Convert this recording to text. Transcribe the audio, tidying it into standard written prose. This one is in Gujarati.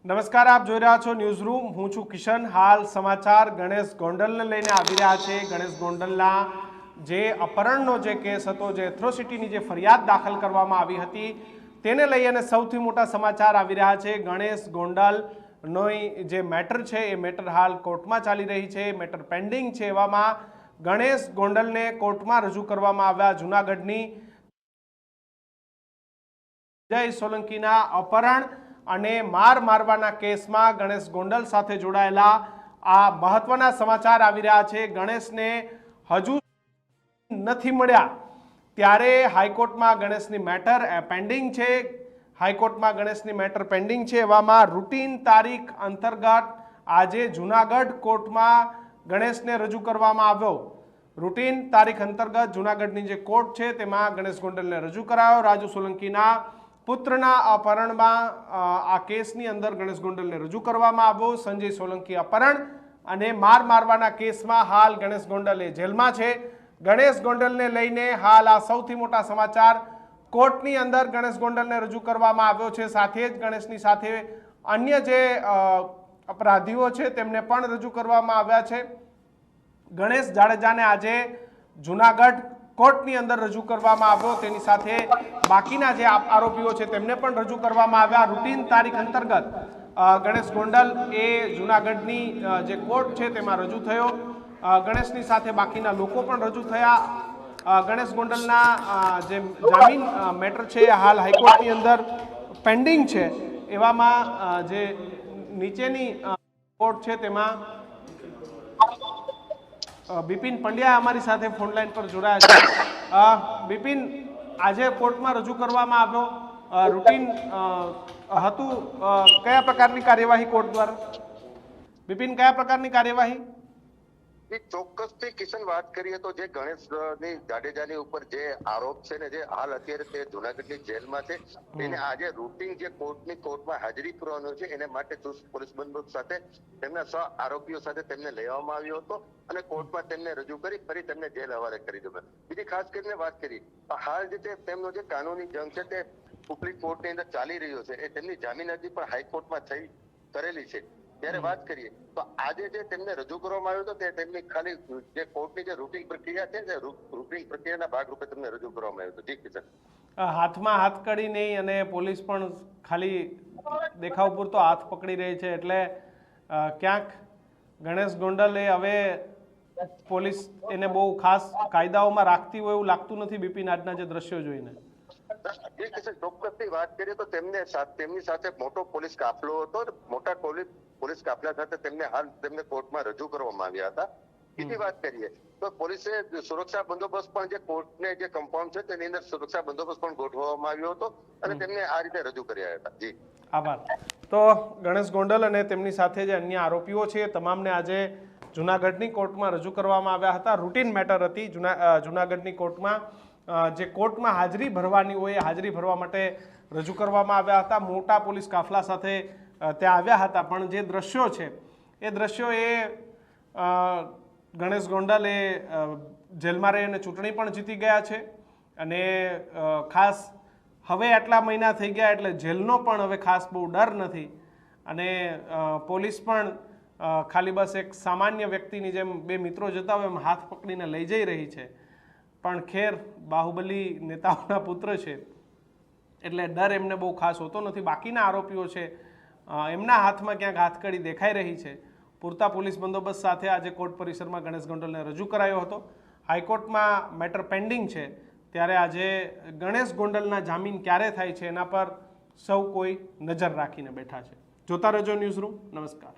નમસ્કાર, આપ જોઈ રહ્યા છો ન્યૂઝ રૂમ। હું છું કિશન। હાલ સમાચાર ગણેશ ગોંડલને લઈને આવી રહ્યા છે। ગણેશ ગોંડલના જે અપહરણનો જે કેસ હતો, જે એથ્રોસિટીની જે ફરિયાદ દાખલ કરવામાં આવી હતી, તેને લઈ અને સૌથી મોટા સમાચાર આવી રહ્યા છે। ગણેશ ગોંડલનો જે મેટર છે એ મેટર હાલ કોર્ટમાં ચાલી રહી છે, મેટર પેન્ડિંગ છે। એવામાં ગણેશ ગોંડલને કોર્ટમાં રજૂ કરવામાં આવ્યા। જૂનાગઢની જય સોલંકીના અપહરણ અને મારવાના કેસમાં ગણેશ ગોંડલ સાથે જોડાયેલા આ મહત્વના સમાચાર આવી રહ્યા છે। ગણેશને હજુ નથી મળ્યા ત્યારે હાઈકોર્ટમાં ગણેશની મેટર પેન્ડિંગ છે। હાઈકોર્ટમાં ગણેશની મેટર પેન્ડિંગ છે। એવામાં રૂટીન તારીખ અંતર્ગત આજે જૂનાગઢ કોર્ટમાં ગણેશને રજૂ કરવામાં આવ્યો। રૂટીન તારીખ અંતર્ગત જૂનાગઢની જે કોર્ટ છે તેમાં ગણેશ ગોંડલને રજૂ કરાયો। રાજુ સોલંકીના પુત્રના અપહરણમાં આ કેસની અંદર ગણેશ ગોંડલને રજૂ કરવામાં આવ્યો। સંજય સોલંકી અપહરણ અને મારવાના કેસમાં હાલ ગણેશ ગોંડલ એ જેલમાં છે। ગણેશ ગોંડલને લઈને હાલ આ સૌથી મોટા સમાચાર। કોર્ટની અંદર ગણેશ ગોંડલને રજૂ કરવામાં આવ્યો છે, સાથે જ ગણેશની સાથે અન્ય જે અપરાધીઓ છે તેમને પણ રજૂ કરવામાં આવ્યા છે। ગણેશ જાડેજાને આજે જૂનાગઢ કોર્ટની અંદર રજૂ કરવામાં આવ્યો, તેની સાથે બાકીના જે આરોપીઓ છે તેમને પણ રજૂ કરવામાં આવ્યા। રૂટીન તારીખ અંતર્ગત ગણેશ ગોંડલ એ જૂનાગઢની જે કોર્ટ છે તેમાં રજૂ થયો। ગણેશની સાથે બાકીના લોકો પણ રજૂ થયા। ગણેશ ગોંડલના જે જામીન મેટર છે હાલ હાઈકોર્ટની અંદર પેન્ડિંગ છે। એવામાં જે નીચેની કોર્ટ છે તેમાં બિપિન પંડ્યા અમારી સાથે ફોન લાઈન પર જોડાયા છે। બિપિન, આજે કોર્ટમાં રજૂ કરવામાં આવ્યો, રૂટીન હતું, કયા પ્રકારની કાર્યવાહી કોર્ટ દ્વારા? બિપિન, કયા પ્રકારની કાર્યવાહી? ચોક્કસથી કિશન વાત કરીએ તો જે ગણેશની જાડેજાની ઉપર જે આરોપ છે ને, જે હાલ અત્યારે તે જૂનાગઢની જેલમાં છે, એને આજે રૂટીન જે કોર્ટમાં હાજરી પુરવાનો છે એને માટે ચુસ્ત પોલીસ બંદોબસ્ત સાથે તેમના સહ આરોપીઓ સાથે તેમને લેવામાં આવ્યો હતો અને કોર્ટમાં તેમને રજૂ કરી ફરી તેમને જેલ હવાલે કરી દીધો। બીજી ખાસ કરીને વાત કરી હાલ જે તેમનો જે કાનૂની જંગ છે તે સુપ્રીમ કોર્ટની અંદર ચાલી રહ્યો છે, એ તેમની જામીન અરજી પણ હાઈકોર્ટમાં થઈ કરેલી છે। ત્યારે વાત કરીએ તો આજે જે તેમને રજૂ કરવામાં આવ્યો હતો તે તેમની ખાલી જે કોર્ટની જે રૂટીન પ્રક્રિયા છે તે રૂટીન પ્રક્રિયાના ભાગરૂપે તેમને રજૂ કરવામાં આવ્યો હતો। જી કિશન, હાથમાં હાથકડી નહીં અને પોલીસ પણ ખાલી દેખાવ પૂરતો હાથ પકડી રહી છે, એટલે ક્યાંક ગણેશ ગોંડલ એ હવે પોલીસ એને બહુ ખાસ કાયદાઓમાં રાખતી હોય એવું લાગતું નથી બિપિન, આજના જે દ્રશ્યો જોઈને। ચોક્કસથી વાત કરીએ તો તેમની સાથે મોટો પોલીસ કાફલો હતો, મોટા પોલીસ કાફલા સાથે તેમને કોર્ટમાં રજૂ કરવામાં આવ્યા હતા। બીજી વાત કરીએ તો પોલીસે સુરક્ષા બંદોબસ્ત પણ જે કોર્ટને જે કમ્પાઉન્ડ છે તેની અંદર સુરક્ષા બંદોબસ્ત પણ ગોઠવવામાં આવ્યો હતો અને તેમને આ રીતે રજૂ કર્યા હતા। જી, આભાર। તો ગણેશ ગોંડલ અને તેમની સાથે જે અન્ય આરોપીઓ છે તમામને આજે જૂનાગઢની કોર્ટમાં રજૂ કરવામાં આવ્યા હતા। રૂટીન મેટર હતી। જૂનાગઢની કોર્ટમાં જે કોર્ટમાં હાજરી ભરવાની હોય, હાજરી ભરવા માટે રજૂ કરવામાં આવ્યા હતા। મોટા પોલીસ કાફલા સાથે ત્યાં આવ્યા હતા, પણ જે દ્રશ્યો છે એ દ્રશ્યો ગણેશ ગોંડલ એ જેલમાં રહીને ચૂંટણી પણ જીતી ગયા છે અને ખાસ હવે આટલા મહિના થઈ ગયા એટલે જેલનો પણ હવે ખાસ બહુ ડર નથી અને પોલીસ પણ ખાલી બસ એક સામાન્ય વ્યક્તિની જેમ બે મિત્રો જતા હોય એમ હાથ પકડીને લઈ જઈ રહી છે। પણ ખેર, બાહુબલી નેતાઓના પુત્ર છે એટલે ડર એમને બહુ ખાસ હોતો નથી। બાકીના આરોપીઓ છે એમના હાથમાં ક્યાંક હાથકડી દેખાઈ રહી છે। પૂરતા પોલીસ બંદોબસ્ત સાથે આજે કોર્ટ પરિસરમાં ગણેશ ગોંડલને રજૂ કરાયો હતો। હાઈકોર્ટમાં મેટર પેન્ડિંગ છે, ત્યારે આજે ગણેશ ગોંડલના જામીન ક્યારે થાય છે એના પર સૌ કોઈ નજર રાખીને બેઠા છે। જોતા રહેજો ન્યૂઝ રૂમ। નમસ્કાર।